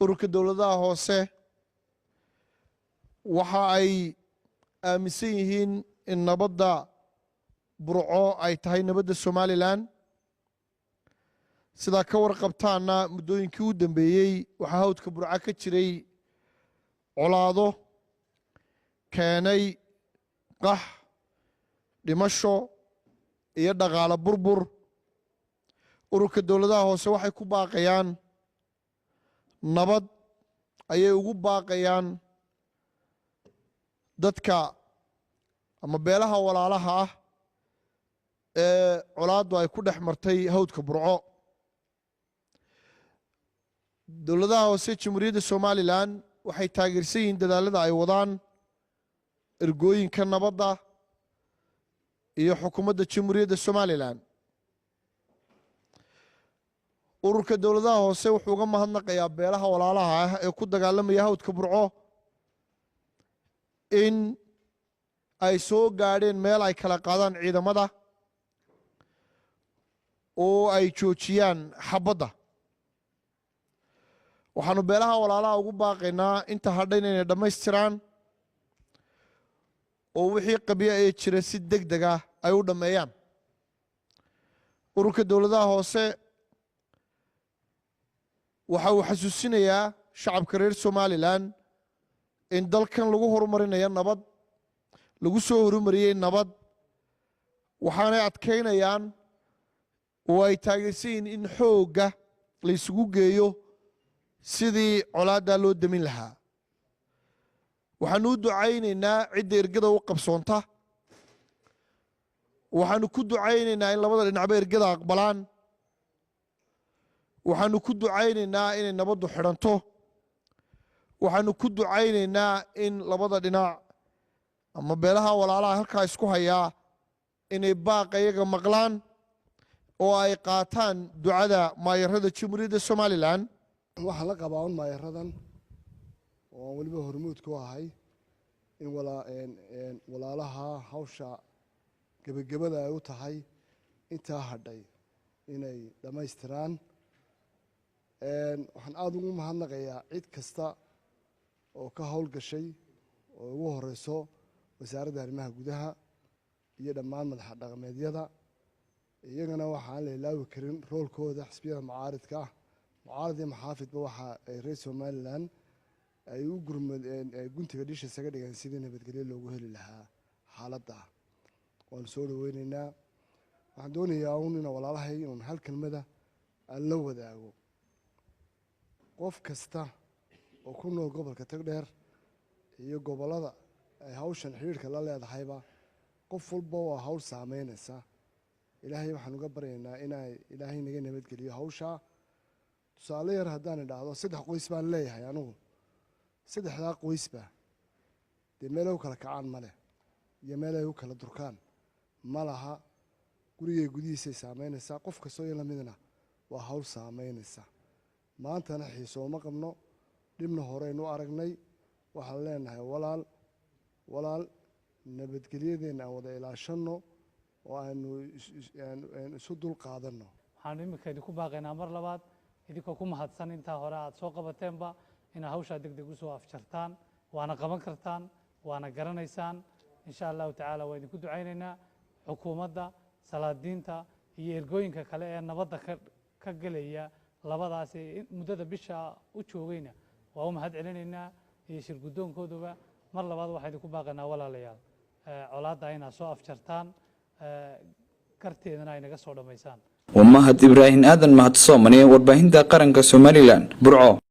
ururka dowladaha hoose waxa ay aaminsan yihiin in nabadda burco ay tahay nabadda Somaliland sida ka warqabtaana muddooyinkii u dambeeyay waxa hawdka burco ka jiray colaado keenay qax dhimasho iyo dhaqaale burbur ururka dowladaha hoose waxay ku baaqayaan nabad ayay ugu baaqayaan dadka ama beelaha walaalaha ah ee colaadu ay ku dhex martay hawdka burco dowladaha hoose jamhuuriyadda Somaliland waxay taageersan yihiin dadaalada ay wadaan ergooyinka nabadda iyo xukuumadda jamhuuriyadda Somaliland ururka dowladaha hoose wuxuu uga mahadnaqayaa beelaha walaalaha ah ee ku dagaalamaya hawdka burco in ay soo gaadheen meel ay kala qaadaan ciidamada oo ay joojiyaan xabadda waxaanu beelaha walaalaha ugu baaqaynaa inta hadhay inay dhammaystiraan oo wixii qabiya ee jira si degdeg ah ay u dhammeeyaan ururka dowladaha hoose waxa uu xasuusinayaa shacabka reer Somaliland in dalkan lagu horumarinayo nabad lagu soo horumariyay nabad waxaanay adkeynayaan oo ay taageersan yihiin in xoogga la isugu geeyo sidii colaadda loo damin lahaa waxaanu u ducaynaynaa cidda ergada u qabsoonta waxaanu ku ducaynaynaa in labada dhinacba ergada aqbalaan waxaanu ku ducaynaynaa inay nabaddu xidhanto waxaanu ku ducaynaynaa in labada dhinac ama beelaha walaalaha halkaa isku hayaa inay baaqa iyaga maqlaan oo ay qaataan ducada maayarada jamhuuriyadda Somaliland waxaan la qabaa un maayaradan oo aan weliba hormuud ku ahay in walaalaha hawsha gebagabada ay u tahay intaa hadhay inay dhammaystiraan waxaan aada ugu mahadnaqayaa cid kasta oo ka howlgashay oo ugu horeyso wasaaradda arrimaha gudaha iyo dhammaan madaxa dhaqameedyada iyagana waxaan la ilaawi karin roolkooda xisbiyada mucaaridka ah mucaarad iyo maxaafidba waxa ay reer Somaliland ay u gurmadeen guntiga dhisha isaga dhigeen sidii nabadgelyo loogu heli lahaa xaaladda waan soo dhaweynaynaa waxaan doonayaa in walaalahay in hal kelmada aan la wadaago qof kasta oo ku nool gobolka Togdheer iyo gobolada ay hawshan xiriirka la leedahayba qof walba waa hawl saameynaysa ilaahay waxaan uga baryaynaa inay ilaahay naga nabadgeliyo hawsha tusaale yar haddaan idhaahdo 3 qoys baan leeyahay anigu 3 qoysba dee meel ay u kala kacaan male iyo meel ay u kala durkaan malaha gurigay gudihiisa saameynaysa qof kastoo in la midna waa hawl saameynaysa maantana xiiso ma qabno dhibna horeynu aragnay waxaan leenahay walaal nabadgelyadeena wada ilaashano oo aanu isu dul qaadano waxaan imika idinku baaqaynaa mar labaad idinkoo ku mahadsan intaa hore aad soo qabateenba inaad hawshaa degdeg u soo afjartaan waana qaban kartaan waana garanaysaan insha allahu tacaala waa idinku ducaynaynaa xukuumadda salaadiinta iyo ergooyinka kale ee nabadda ka gelaya labadaas muddada bisha u joogayna waa u mahad celinaynaa iyo shir guddoonkooduba mar labaad waxaa idinku baaqaynaa walaalayaal colaadda inaad soo afjartaan karteedana ay naga soo dhammaysaan ومهد إبراهيم آدم مهد صومني وارباهين دا قرنك سوماليلان برعو